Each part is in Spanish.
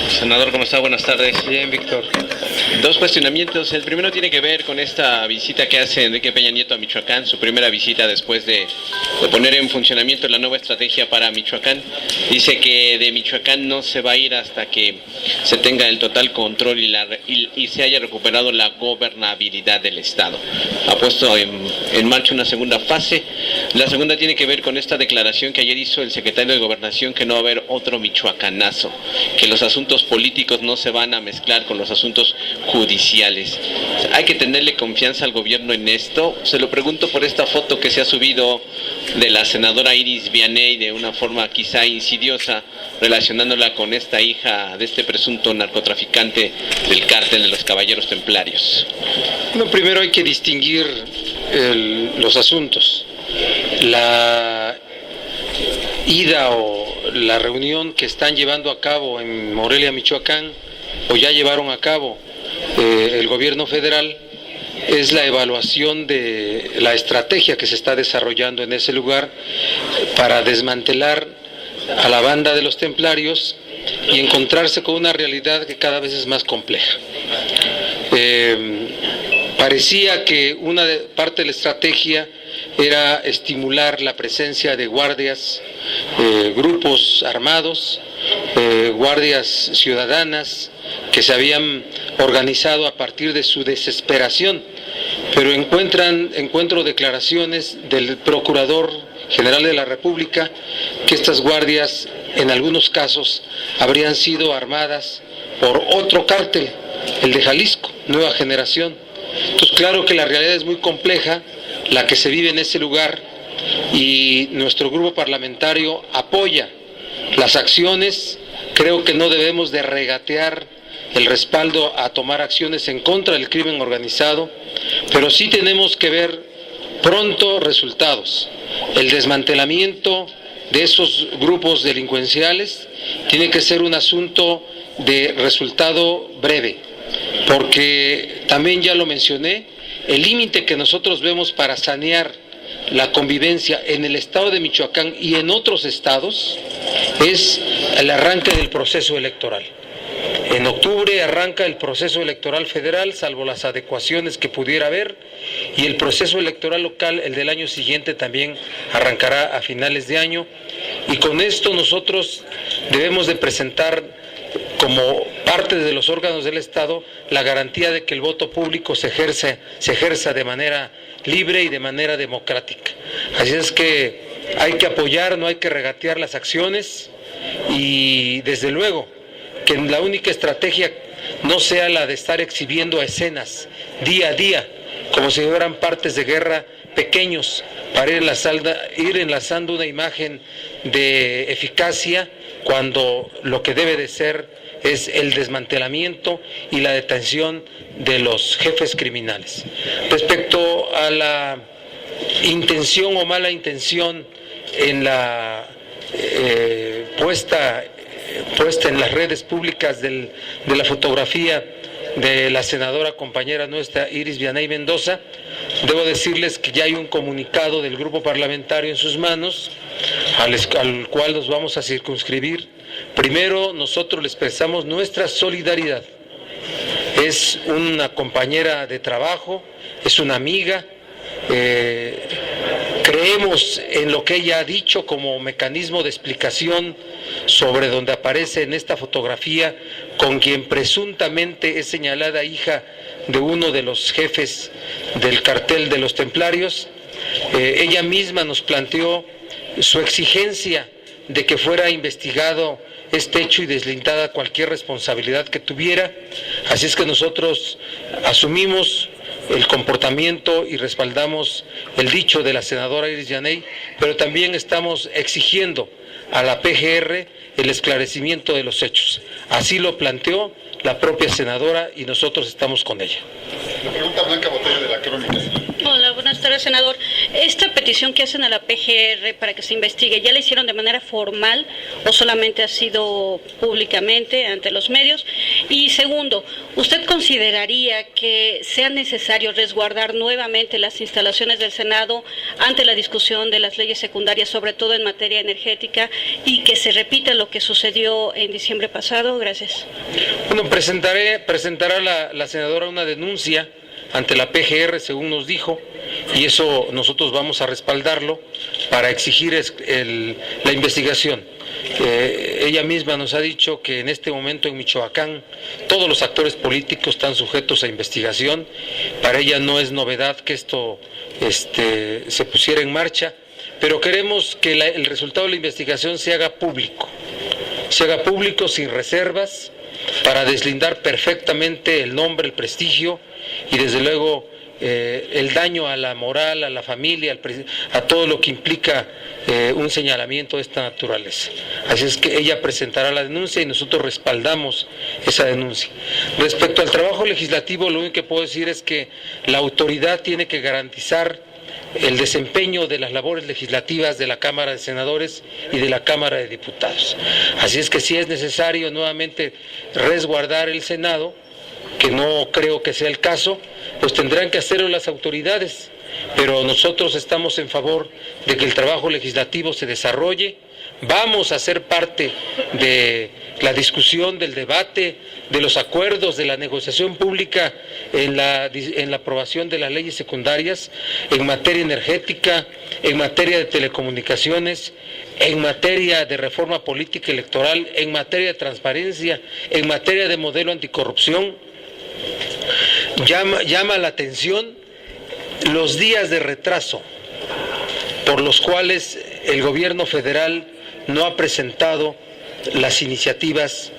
Senador, ¿cómo está? Buenas tardes. Bien, Víctor. Dos cuestionamientos. El primero tiene que ver con esta visita que hace Enrique Peña Nieto a Michoacán, su primera visita después de poner en funcionamiento la nueva estrategia para Michoacán. Dice que de Michoacán no se va a ir hasta que se tenga el total control y se haya recuperado la gobernabilidad del Estado. Ha puesto en marcha una segunda fase. La segunda tiene que ver con esta declaración que ayer hizo el secretario de Gobernación, que no va a haber otro michoacanazo, que los asuntos políticos no se van a mezclar con los asuntos judiciales. ¿Hay que tenerle confianza al gobierno en esto? Se lo pregunto por esta foto que se ha subido de la senadora Iris Vianey de una forma quizá insidiosa, relacionándola con esta hija de este presunto narcotraficante del cártel de los Caballeros Templarios. Bueno, primero hay que distinguir los asuntos. La ida o la reunión que están llevando a cabo en Morelia, Michoacán, o ya llevaron a cabo el gobierno federal, es la evaluación de la estrategia que se está desarrollando en ese lugar para desmantelar a la banda de los templarios y encontrarse con una realidad que cada vez es más compleja. Parecía que una parte de la estrategia era estimular la presencia de guardias, grupos armados, guardias ciudadanas que se habían organizado a partir de su desesperación, pero encuentro declaraciones del Procurador General de la República que estas guardias en algunos casos habrían sido armadas por otro cártel, el de Jalisco, Nueva Generación. Entonces, claro que la realidad es muy compleja, la que se vive en ese lugar, y nuestro grupo parlamentario apoya las acciones. Creo que no debemos de regatear el respaldo a tomar acciones en contra del crimen organizado, pero sí tenemos que ver pronto resultados. El desmantelamiento de esos grupos delincuenciales tiene que ser un asunto de resultado breve, porque también ya lo mencioné, el límite que nosotros vemos para sanear la convivencia en el estado de Michoacán y en otros estados es el arranque del proceso electoral. En octubre arranca el proceso electoral federal, salvo las adecuaciones que pudiera haber, y el proceso electoral local, el del año siguiente, también arrancará a finales de año, y con esto nosotros debemos de presentar como parte de los órganos del Estado la garantía de que el voto público se ejerza de manera libre y de manera democrática. Así es que hay que apoyar, no hay que regatear las acciones, y desde luego que la única estrategia no sea la de estar exhibiendo escenas día a día, como si fueran partes de guerra pequeños, para ir enlazando una imagen de eficacia, cuando lo que debe de ser es el desmantelamiento y la detención de los jefes criminales. Respecto a la intención o mala intención en la puesta en las redes públicas de la fotografía de la senadora compañera nuestra Iris Vianey Mendoza, debo decirles que ya hay un comunicado del grupo parlamentario en sus manos, al cual nos vamos a circunscribir. Primero, nosotros le expresamos nuestra solidaridad. Es una compañera de trabajo, es una amiga, creemos en lo que ella ha dicho como mecanismo de explicación sobre donde aparece en esta fotografía con quien presuntamente es señalada hija de uno de los jefes del cartel de los Templarios. Ella misma nos planteó su exigencia de que fuera investigado este hecho y deslindada cualquier responsabilidad que tuviera. Así es que nosotros asumimos el comportamiento y respaldamos el dicho de la senadora Iris Vianey, pero también estamos exigiendo a la PGR el esclarecimiento de los hechos. Así lo planteó la propia senadora y nosotros estamos con ella. La pregunta Blanca Botella de la Crónica. Hola, buenas tardes. Ahora, senador, esta petición que hacen a la PGR para que se investigue, ¿ya la hicieron de manera formal o solamente ha sido públicamente ante los medios? Y segundo, ¿usted consideraría que sea necesario resguardar nuevamente las instalaciones del Senado ante la discusión de las leyes secundarias, sobre todo en materia energética, y que se repita lo que sucedió en diciembre pasado? Gracias. Bueno, presentará la senadora una denuncia ante la PGR, según nos dijo, y eso nosotros vamos a respaldarlo para exigir la investigación. Ella misma nos ha dicho que en este momento en Michoacán todos los actores políticos están sujetos a investigación. Para ella no es novedad que esto se pusiera en marcha, pero queremos que el resultado de la investigación se haga público sin reservas, para deslindar perfectamente el nombre, el prestigio y desde luego el daño a la moral, a la familia, a todo lo que implica un señalamiento de esta naturaleza. Así es que ella presentará la denuncia y nosotros respaldamos esa denuncia. Respecto al trabajo legislativo, lo único que puedo decir es que la autoridad tiene que garantizar el desempeño de las labores legislativas de la Cámara de Senadores y de la Cámara de Diputados. Así es que si es necesario nuevamente resguardar el Senado, que no creo que sea el caso, pues tendrán que hacerlo las autoridades, pero nosotros estamos en favor de que el trabajo legislativo se desarrolle. Vamos a ser parte de la discusión, del debate, de los acuerdos, de la negociación pública en la aprobación de las leyes secundarias en materia energética, en materia de telecomunicaciones, en materia de reforma política electoral, en materia de transparencia, en materia de modelo anticorrupción. Llama la atención los días de retraso por los cuales el gobierno federal no ha presentado las iniciativas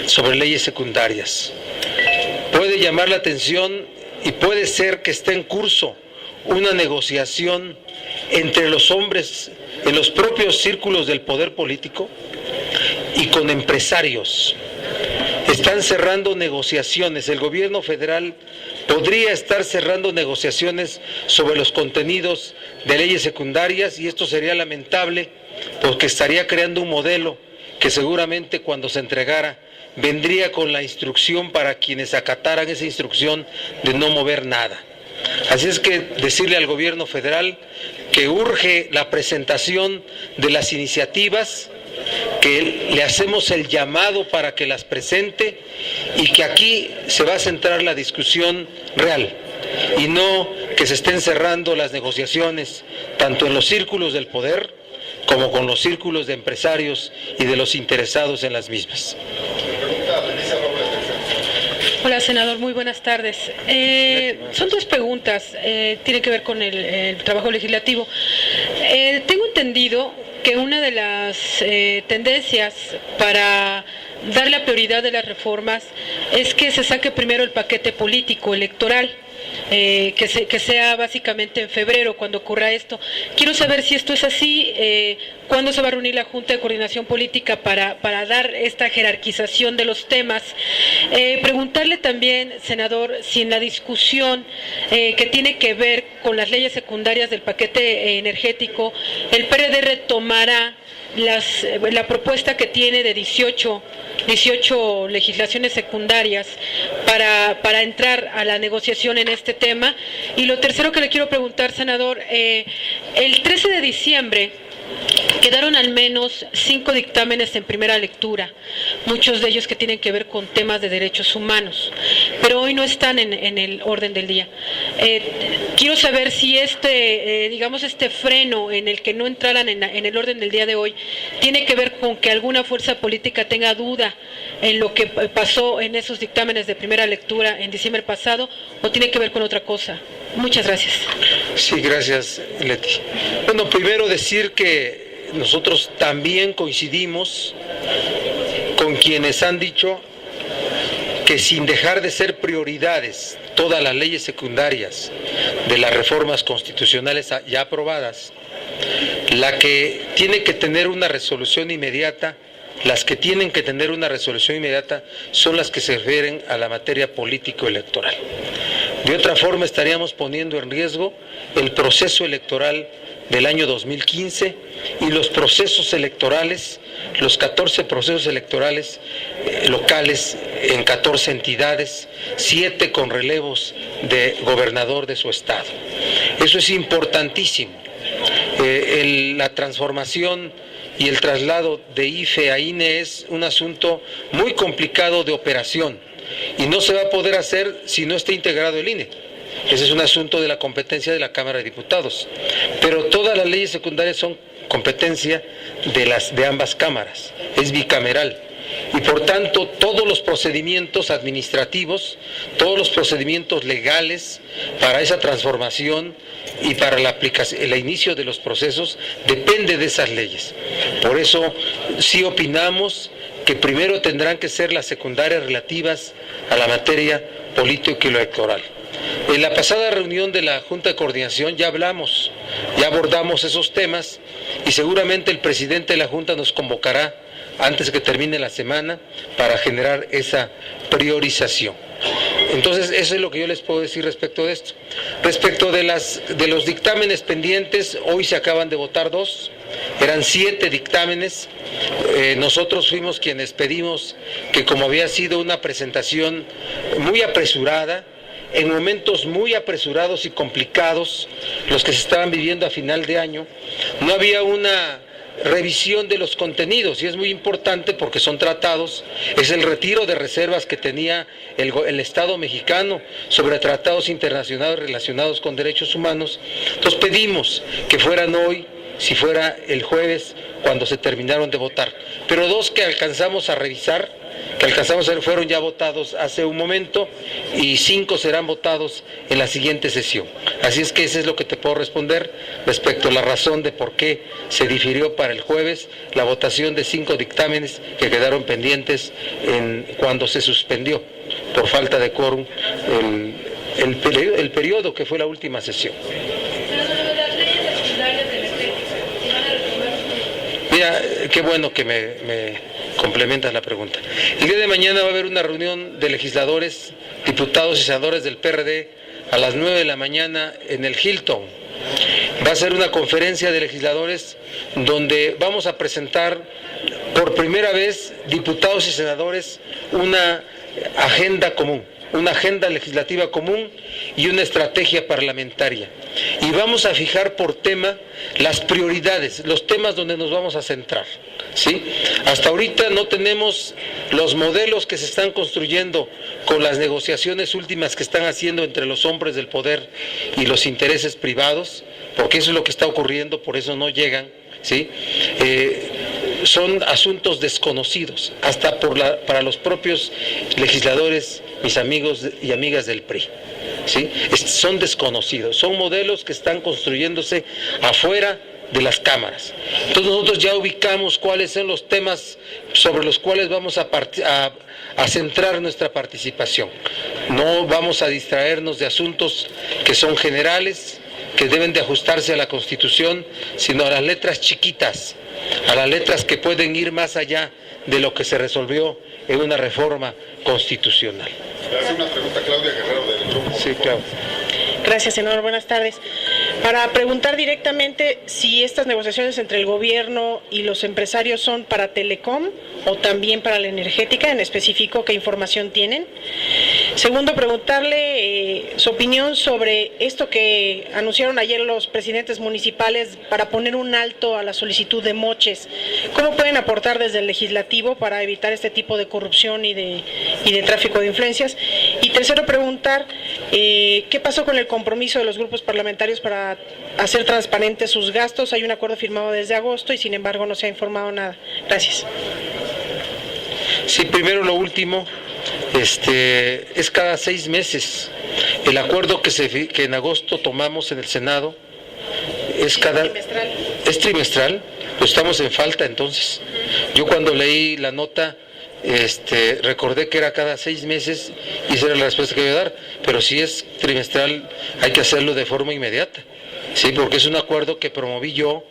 sobre leyes secundarias. Puede llamar la atención y puede ser que esté en curso una negociación entre los hombres en los propios círculos del poder político y con empresarios. Están cerrando negociaciones. El gobierno federal podría estar cerrando negociaciones sobre los contenidos de leyes secundarias y esto sería lamentable porque estaría creando un modelo que seguramente cuando se entregara vendría con la instrucción para quienes acataran esa instrucción de no mover nada. Así es que decirle al gobierno federal que urge la presentación de las iniciativas, que le hacemos el llamado para que las presente y que aquí se va a centrar la discusión real y no que se estén cerrando las negociaciones tanto en los círculos del poder como con los círculos de empresarios y de los interesados en las mismas. Hola, senador, muy buenas tardes. Son dos preguntas, tienen que ver con el trabajo legislativo. Tengo entendido que una de las tendencias para dar la prioridad de las reformas es que se saque primero el paquete político electoral, que sea básicamente en febrero cuando ocurra esto. Quiero saber si esto es así, cuándo se va a reunir la Junta de Coordinación Política para dar esta jerarquización de los temas. Preguntarle también, senador, si en la discusión que tiene que ver con las leyes secundarias del paquete energético, el PRD retomará la propuesta que tiene de 18 legislaciones secundarias para entrar a la negociación en este tema. Y lo tercero que le quiero preguntar, senador, el 13 de diciembre quedaron al menos 5 dictámenes en primera lectura, muchos de ellos que tienen que ver con temas de derechos humanos, pero hoy no están en el orden del día. Quiero saber si este freno en el que no entraran en el orden del día de hoy tiene que ver con que alguna fuerza política tenga duda en lo que pasó en esos dictámenes de primera lectura en diciembre pasado o tiene que ver con otra cosa. Muchas gracias. Sí, gracias, Leti. Bueno, primero decir que nosotros también coincidimos con quienes han dicho que sin dejar de ser prioridades todas las leyes secundarias de las reformas constitucionales ya aprobadas, la que tiene que tener una resolución inmediata, las que tienen que tener una resolución inmediata son las que se refieren a la materia político-electoral. De otra forma estaríamos poniendo en riesgo el proceso electoral del año 2015 y los procesos electorales, los 14 procesos electorales locales en 14 entidades, 7 con relevos de gobernador de su estado. Eso es importantísimo. La transformación y el traslado de IFE a INE es un asunto muy complicado de operación y no se va a poder hacer si no está integrado el INE. Ese es un asunto de la competencia de la Cámara de Diputados. Pero todas las leyes secundarias son competencia de ambas cámaras, es bicameral. Y por tanto, todos los procedimientos administrativos, todos los procedimientos legales para esa transformación y para el inicio de los procesos depende de esas leyes. Por eso sí opinamos que primero tendrán que ser las secundarias relativas a la materia político-electoral. En la pasada reunión de la Junta de Coordinación ya abordamos esos temas y seguramente el presidente de la Junta nos convocará antes de que termine la semana para generar esa priorización. Entonces, eso es lo que yo les puedo decir respecto de esto. Respecto de los dictámenes pendientes, hoy se acaban de votar 2, eran 7 dictámenes. Nosotros fuimos quienes pedimos que, como había sido una presentación muy apresurada, en momentos muy apresurados y complicados, los que se estaban viviendo a final de año, no había una revisión de los contenidos, y es muy importante porque son tratados, es el retiro de reservas que tenía el Estado mexicano sobre tratados internacionales relacionados con derechos humanos. Entonces pedimos que fueran hoy, si fuera el jueves, cuando se terminaron de votar, pero 2 que alcanzamos a revisar, fueron ya votados hace un momento, y 5 serán votados en la siguiente sesión. Así es que eso es lo que te puedo responder respecto a la razón de por qué se difirió para el jueves la votación de 5 dictámenes que quedaron pendientes cuando se suspendió por falta de quórum el periodo que fue la última sesión. Mira, qué bueno que me complementas la pregunta. El día de mañana va a haber una reunión de legisladores, diputados y senadores del PRD a las 9 de la mañana en el Hilton. Va a ser una conferencia de legisladores donde vamos a presentar por primera vez, diputados y senadores, una agenda común, una agenda legislativa común y una estrategia parlamentaria. Y vamos a fijar por tema las prioridades, los temas donde nos vamos a centrar, ¿sí? Hasta ahorita no tenemos los modelos que se están construyendo con las negociaciones últimas que están haciendo entre los hombres del poder y los intereses privados, porque eso es lo que está ocurriendo, por eso no llegan, ¿sí? Son asuntos desconocidos, hasta para los propios legisladores, mis amigos y amigas del PRI. ¿Sí? Son desconocidos, son modelos que están construyéndose afuera de las cámaras. Entonces nosotros ya ubicamos cuáles son los temas sobre los cuales vamos a centrar nuestra participación. No vamos a distraernos de asuntos que son generales, que deben de ajustarse a la Constitución, sino a las letras chiquitas, a las letras que pueden ir más allá de lo que se resolvió en una reforma constitucional. Le hace una pregunta Claudia Guerrero del Grupo. Sí, Claudia. Gracias, senador. Buenas tardes. Para preguntar directamente si estas negociaciones entre el gobierno y los empresarios son para Telecom o también para la energética, en específico, ¿qué información tienen? Segundo, preguntarle su opinión sobre esto que anunciaron ayer los presidentes municipales para poner un alto a la solicitud de moches. ¿Cómo pueden aportar desde el legislativo para evitar este tipo de corrupción y de tráfico de influencias? Y tercero, preguntar ¿qué pasó con el compromiso de los grupos parlamentarios para hacer transparentes sus gastos? Hay un acuerdo firmado desde agosto y sin embargo no se ha informado nada. Gracias. Sí, primero lo último, es cada 6 meses. El acuerdo que en agosto tomamos en el Senado es trimestral, pues estamos en falta entonces. Yo cuando leí la nota recordé que era cada 6 meses y esa era la respuesta que iba a dar, pero si es trimestral hay que hacerlo de forma inmediata, sí, porque es un acuerdo que promoví yo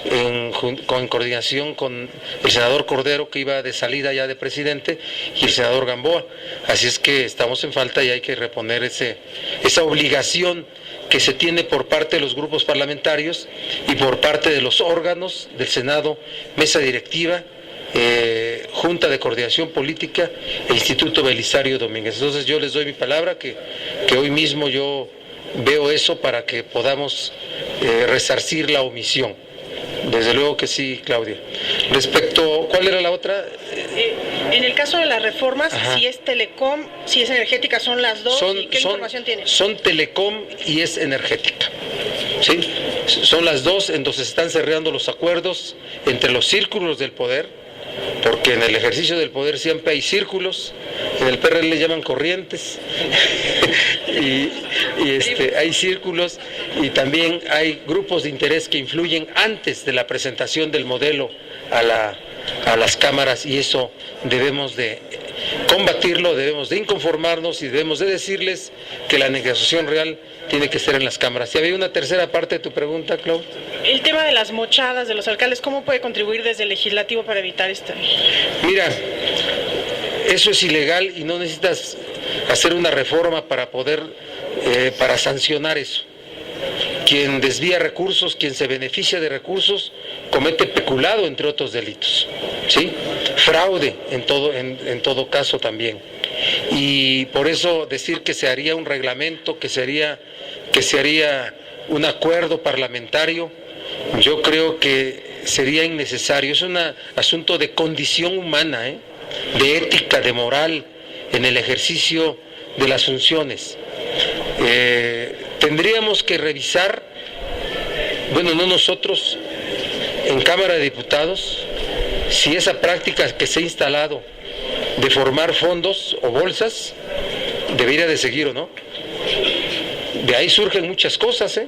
en coordinación con el senador Cordero, que iba de salida ya de presidente, y el senador Gamboa. Así es que estamos en falta y hay que reponer esa obligación que se tiene por parte de los grupos parlamentarios y por parte de los órganos del Senado, mesa directiva, Junta de Coordinación Política e Instituto Belisario Domínguez. Entonces yo les doy mi palabra que hoy mismo yo veo eso para que podamos resarcir la omisión. Desde luego que sí, Claudia. Respecto, ¿cuál era la otra? En el caso de las reformas, Ajá. si es Telecom, si es energética, ¿son las dos? ¿Y qué información tiene? Son Telecom y es energética. ¿Sí? Son las dos, entonces están cerrando los acuerdos entre los círculos del poder, porque en el ejercicio del poder siempre hay círculos, en el PRL le llaman corrientes, y hay círculos y también hay grupos de interés que influyen antes de la presentación del modelo a las cámaras, y eso debemos de combatirlo, debemos de inconformarnos y debemos de decirles que la negociación real tiene que ser en las cámaras. Y había una tercera parte de tu pregunta, Clau. El tema de las mochadas de los alcaldes, ¿cómo puede contribuir desde el legislativo para evitar esto? Mira, eso es ilegal y no necesitas hacer una reforma para poder, para sancionar eso. Quien desvía recursos, quien se beneficia de recursos, comete peculado, entre otros delitos, ¿sí? Fraude en todo caso también. Y por eso decir que se haría un reglamento, que se haría un acuerdo parlamentario, yo creo que sería innecesario. Es un asunto de condición humana, de ética, de moral en el ejercicio de las funciones. Tendríamos que revisar, bueno, no nosotros, en Cámara de Diputados, si esa práctica que se ha instalado de formar fondos o bolsas debería de seguir o no. De ahí surgen muchas cosas,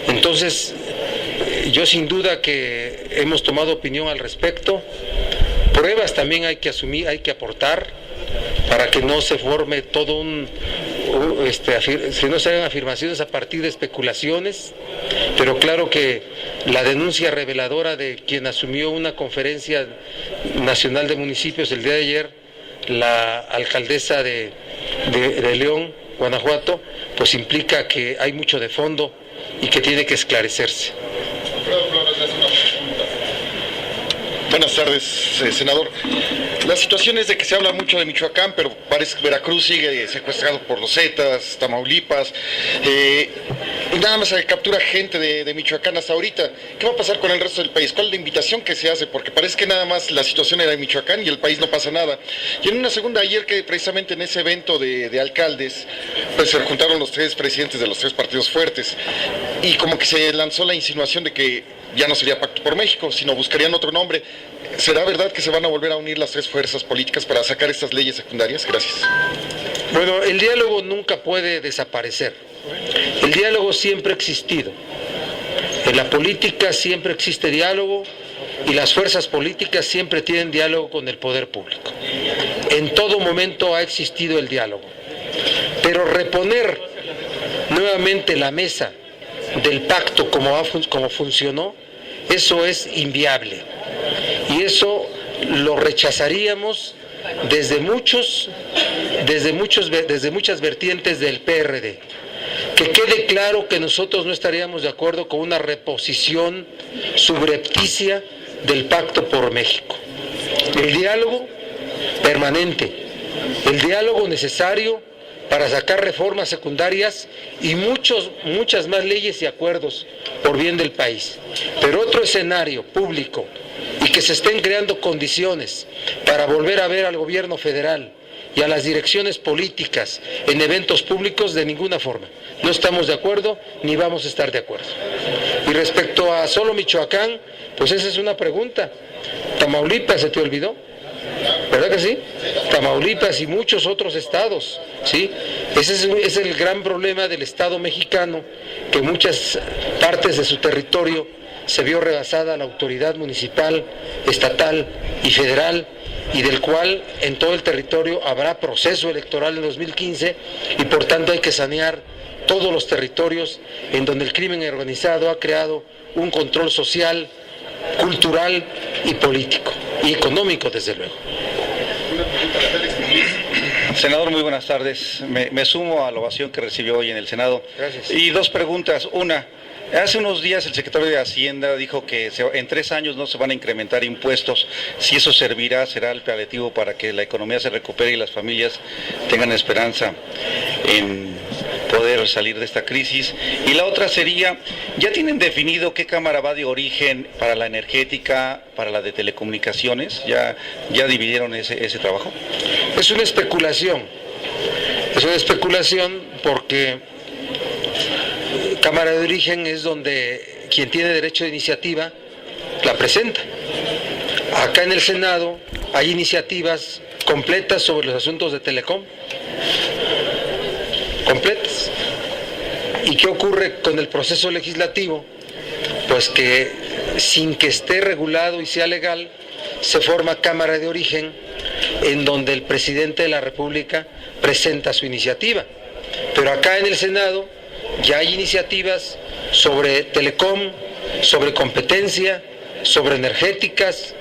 Entonces, yo sin duda que hemos tomado opinión al respecto. Pruebas también hay que asumir, hay que aportar para que no se forme todo si no se hagan afirmaciones a partir de especulaciones, pero claro que la denuncia reveladora de quien asumió una conferencia nacional de municipios el día de ayer, la alcaldesa de León, Guanajuato, pues implica que hay mucho de fondo y que tiene que esclarecerse. Buenas tardes, senador. La situación es de que se habla mucho de Michoacán, pero parece que Veracruz sigue secuestrado por los Zetas, Tamaulipas, y nada más se captura gente de Michoacán hasta ahorita. ¿Qué va a pasar con el resto del país? ¿Cuál es la invitación que se hace? Porque parece que nada más la situación era de Michoacán y el país no pasa nada. Y en una segunda, ayer que precisamente en ese evento de alcaldes, pues se juntaron los tres presidentes de los tres partidos fuertes, y como que se lanzó la insinuación de que ya no sería Pacto por México, sino buscarían otro nombre. ¿Será verdad que se van a volver a unir las tres fuerzas políticas para sacar estas leyes secundarias? Gracias. Bueno, el diálogo nunca puede desaparecer. El diálogo siempre ha existido. En la política siempre existe diálogo y las fuerzas políticas siempre tienen diálogo con el poder público. En todo momento ha existido el diálogo. Pero reponer nuevamente la mesa del pacto como funcionó, eso es inviable. Y eso lo rechazaríamos desde muchas vertientes del PRD. Que quede claro que nosotros no estaríamos de acuerdo con una reposición subrepticia del Pacto por México. El diálogo permanente, el diálogo necesario para sacar reformas secundarias y muchas más leyes y acuerdos por bien del país. Pero otro escenario público y que se estén creando condiciones para volver a ver al gobierno federal y a las direcciones políticas en eventos públicos, de ninguna forma. No estamos de acuerdo ni vamos a estar de acuerdo. Y respecto a solo Michoacán, pues esa es una pregunta. ¿Tamaulipas se te olvidó? ¿Verdad que sí? Tamaulipas y muchos otros estados, ¿sí? Ese es el gran problema del Estado mexicano, que muchas partes de su territorio se vio rebasada la autoridad municipal, estatal y federal, y del cual en todo el territorio habrá proceso electoral en 2015 y por tanto hay que sanear todos los territorios en donde el crimen organizado ha creado un control social, cultural y político, y económico, desde luego. Senador, muy buenas tardes. Me sumo a la ovación que recibió hoy en el Senado. Gracias. Y dos preguntas. Una, hace unos días el secretario de Hacienda dijo que en 3 años no se van a incrementar impuestos. Si eso será el paliativo para que la economía se recupere y las familias tengan esperanza en poder salir de esta crisis. Y la otra sería, ¿ya tienen definido qué cámara va de origen para la energética, para la de telecomunicaciones? ¿Ya dividieron ese trabajo? Es una especulación porque Cámara de Origen es donde quien tiene derecho de iniciativa la presenta. Acá en el Senado hay iniciativas completas sobre los asuntos de Telecom, completas. ¿Y qué ocurre con el proceso legislativo? Pues que sin que esté regulado y sea legal, se forma Cámara de Origen, en donde el presidente de la República presenta su iniciativa. Pero acá en el Senado ya hay iniciativas sobre Telecom, sobre competencia, sobre energéticas,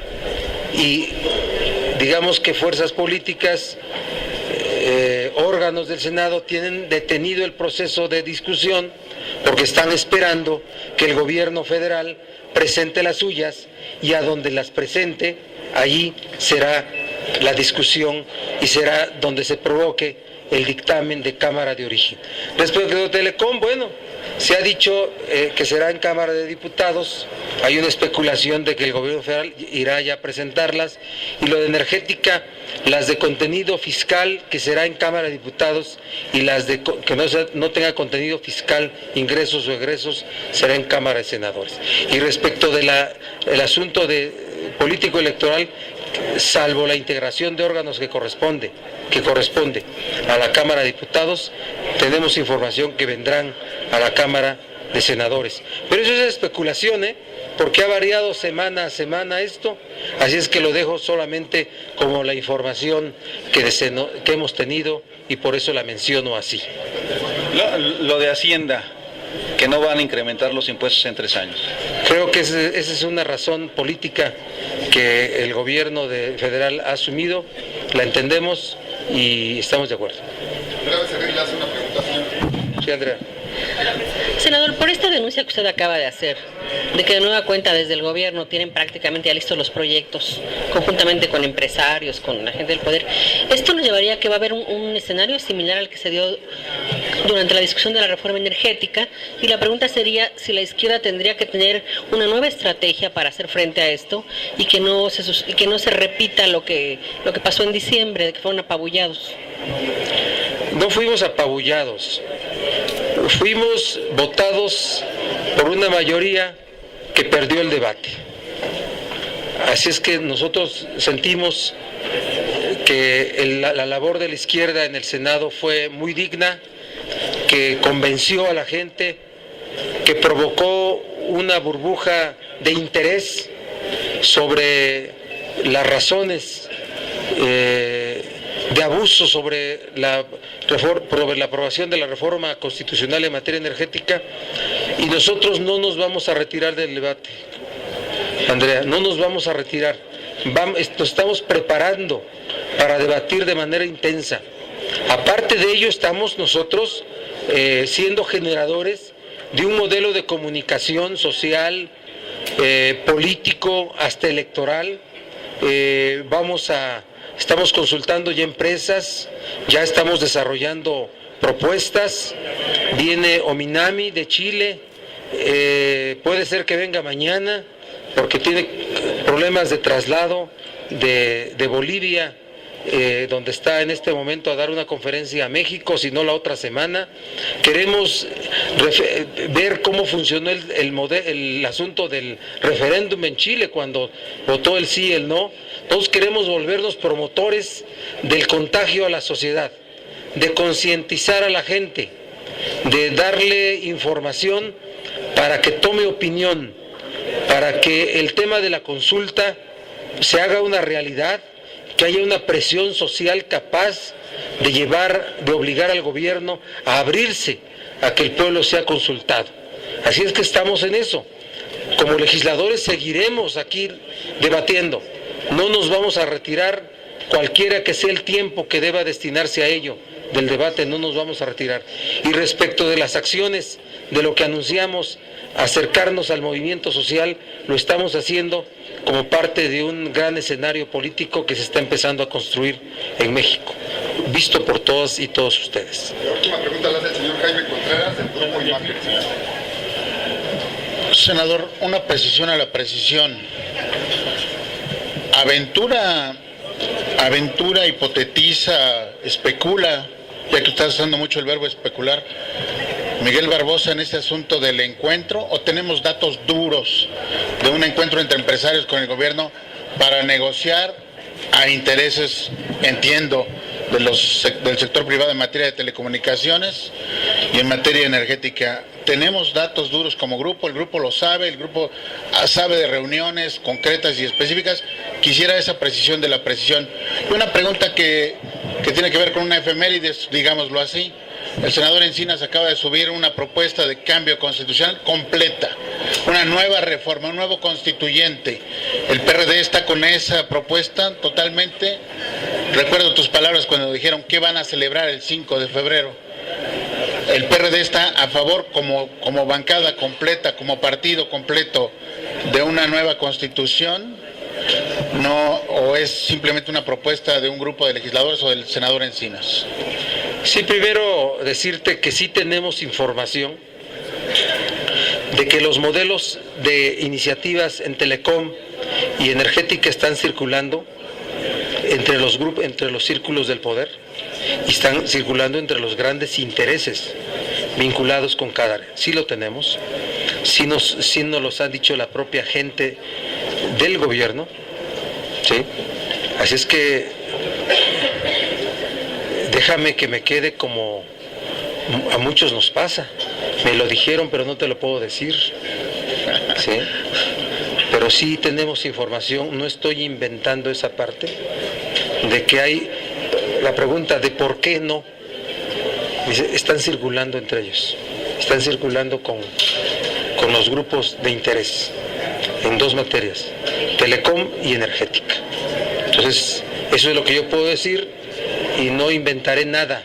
y digamos que fuerzas políticas, órganos del Senado tienen detenido el proceso de discusión porque están esperando que el gobierno federal presente las suyas, y a donde las presente, allí será la discusión y será donde se provoque el dictamen de Cámara de Origen. Respecto de Telecom, bueno, se ha dicho que será en Cámara de Diputados. Hay una especulación de que el gobierno federal irá ya a presentarlas, y lo de energética, las de contenido fiscal, que será en Cámara de Diputados, y las de que no tenga contenido fiscal, ingresos o egresos, será en Cámara de Senadores. Y respecto de el asunto de político electoral, salvo la integración de órganos que corresponde a la Cámara de Diputados, tenemos información que vendrán a la Cámara de Senadores. Pero eso es especulación, porque ha variado semana a semana esto, así es que lo dejo solamente como la información que hemos tenido, y por eso la menciono así. Lo de Hacienda, que no van a incrementar los impuestos en 3 años. Creo que esa es una razón política que el gobierno federal ha asumido, la entendemos y estamos de acuerdo. Sí, Andrea. Senador, por esta denuncia que usted acaba de hacer, de que de nueva cuenta desde el gobierno tienen prácticamente ya listos los proyectos, conjuntamente con empresarios, con la gente del poder, ¿esto nos llevaría a que va a haber un escenario similar al que se dio durante la discusión de la reforma energética? Y la pregunta sería si la izquierda tendría que tener una nueva estrategia para hacer frente a esto, y que no se repita lo que pasó en diciembre, de que fueron apabullados. No fuimos apabullados, fuimos votados por una mayoría que perdió el debate. Así es que nosotros sentimos que la labor de la izquierda en el Senado fue muy digna, que convenció a la gente, que provocó una burbuja de interés sobre las razones de abuso sobre la aprobación de la reforma constitucional en materia energética, y nosotros no nos vamos a retirar del debate, Andrea, no nos vamos a retirar, nos estamos preparando para debatir de manera intensa. Aparte de ello, estamos nosotros siendo generadores de un modelo de comunicación social, político, hasta electoral. Estamos consultando ya empresas, ya estamos desarrollando propuestas. Viene Ominami de Chile, puede ser que venga mañana, porque tiene problemas de traslado de Bolivia, donde está en este momento, a dar una conferencia a México, si no la otra semana. Queremos ver cómo funcionó el asunto del referéndum en Chile, cuando votó el sí y el no. Todos queremos volvernos promotores del contagio a la sociedad, de concientizar a la gente, de darle información para que tome opinión, para que el tema de la consulta se haga una realidad, que haya una presión social capaz de obligar al gobierno a abrirse a que el pueblo sea consultado. Así es que estamos en eso. Como legisladores seguiremos aquí debatiendo. No nos vamos a retirar, cualquiera que sea el tiempo que deba destinarse a ello del debate, no nos vamos a retirar. Y respecto de las acciones, de lo que anunciamos, acercarnos al movimiento social, lo estamos haciendo como parte de un gran escenario político que se está empezando a construir en México, visto por todas y todos ustedes. La última pregunta la hace el señor Jaime Contreras, del Grupo Imagen. Senador, una precisión a la precisión. Aventura, hipotetiza, especula, ya que estás usando mucho el verbo especular, Miguel Barbosa, en este asunto del encuentro, o tenemos datos duros de un encuentro entre empresarios con el gobierno para negociar a intereses, entiendo, del sector privado en materia de telecomunicaciones y en materia energética? Tenemos datos duros como grupo, el grupo lo sabe, el grupo sabe de reuniones concretas y específicas. Quisiera esa precisión de la precisión. Y una pregunta que tiene que ver con una efemérides, digámoslo así. El senador Encinas acaba de subir una propuesta de cambio constitucional completa, una nueva reforma, un nuevo constituyente. El PRD está con esa propuesta totalmente. Recuerdo tus palabras cuando dijeron que van a celebrar el 5 de febrero. El PRD está a favor como bancada completa, como partido completo de una nueva constitución, ¿no? ¿O es simplemente una propuesta de un grupo de legisladores o del senador Encinas? Sí, primero decirte que sí tenemos información de que los modelos de iniciativas en telecom y energética están circulando entre los grupos, entre los círculos del poder, y están circulando entre los grandes intereses vinculados con cada área. Sí lo tenemos, sí nos los ha dicho la propia gente del gobierno, ¿sí? Así es que déjame que me quede como a muchos nos pasa. Me lo dijeron, pero no te lo puedo decir, ¿sí? Pero sí tenemos información, no estoy inventando esa parte, de que hay la pregunta de por qué no. Dice, están circulando entre ellos, están circulando con los grupos de interés en dos materias, telecom y energética. Entonces, eso es lo que yo puedo decir y no inventaré nada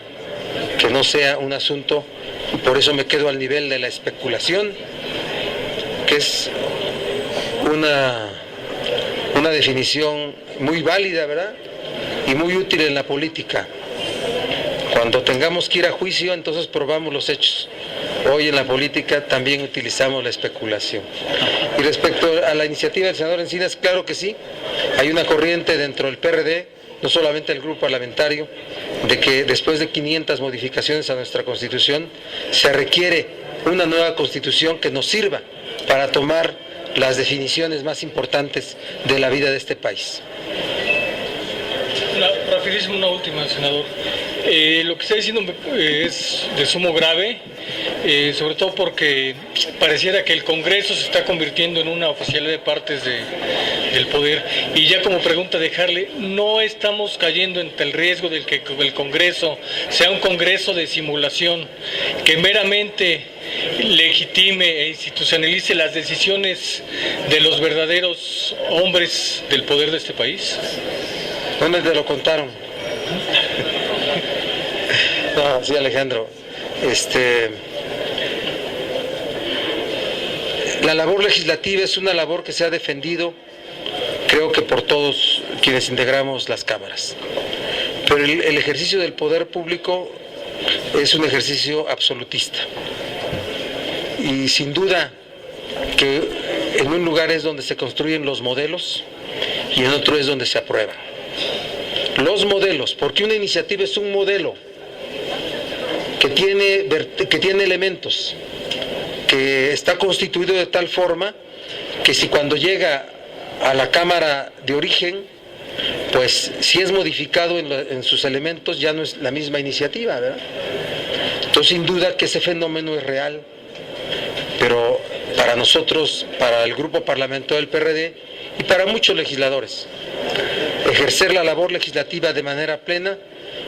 que no sea un asunto, y por eso me quedo al nivel de la especulación, que es una definición muy válida, ¿verdad? Y muy útil en la política. Cuando tengamos que ir a juicio, entonces probamos los hechos. Hoy en la política también utilizamos la especulación. Y respecto a la iniciativa del senador Encinas, claro que sí, hay una corriente dentro del PRD, no solamente el grupo parlamentario, de que después de 500 modificaciones a nuestra Constitución, se requiere una nueva Constitución que nos sirva para tomar las definiciones más importantes de la vida de este país. Rapidísimo, una última, senador. Lo que está diciendo es de sumo grave, sobre todo porque pareciera que el Congreso se está convirtiendo en una oficialidad de partes del poder. Y ya como pregunta dejarle, no estamos cayendo ante el riesgo de que el Congreso sea un Congreso de simulación, que meramente legitime e institucionalice las decisiones de los verdaderos hombres del poder de este país. ¿Dónde te lo contaron? No, sí, Alejandro. La labor legislativa es una labor que se ha defendido, creo que por todos quienes integramos las cámaras. Pero el ejercicio del poder público es un ejercicio absolutista. Y sin duda que en un lugar es donde se construyen los modelos y en otro es donde se aprueban. Los modelos, porque una iniciativa es un modelo que tiene elementos, que está constituido de tal forma que si cuando llega a la Cámara de origen, pues si es modificado en sus elementos ya no es la misma iniciativa, ¿verdad? Entonces sin duda que ese fenómeno es real, pero para nosotros, para el grupo parlamentario del PRD y para muchos legisladores, ejercer la labor legislativa de manera plena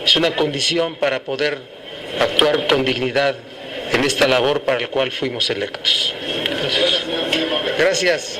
es una condición para poder actuar con dignidad en en esta labor para la cual fuimos electos. Gracias.